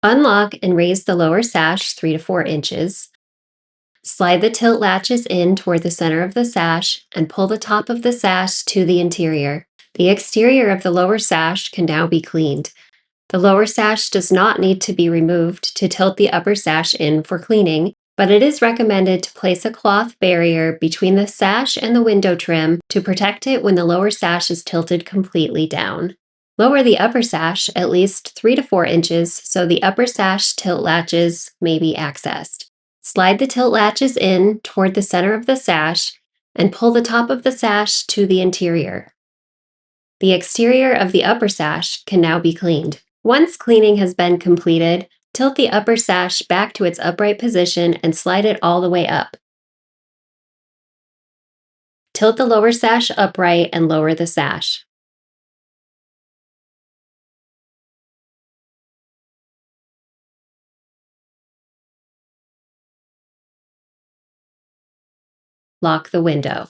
Unlock and raise the lower sash 3 to 4 inches. Slide the tilt latches in toward the center of the sash and pull the top of the sash to the interior. The exterior of the lower sash can now be cleaned. The lower sash does not need to be removed to tilt the upper sash in for cleaning, but it is recommended to place a cloth barrier between the sash and the window trim to protect it when the lower sash is tilted completely down. Lower the upper sash at least 3 to 4 inches so the upper sash tilt latches may be accessed. Slide the tilt latches in toward the center of the sash and pull the top of the sash to the interior. The exterior of the upper sash can now be cleaned. Once cleaning has been completed, tilt the upper sash back to its upright position and slide it all the way up. Tilt the lower sash upright and lower the sash. Lock the window.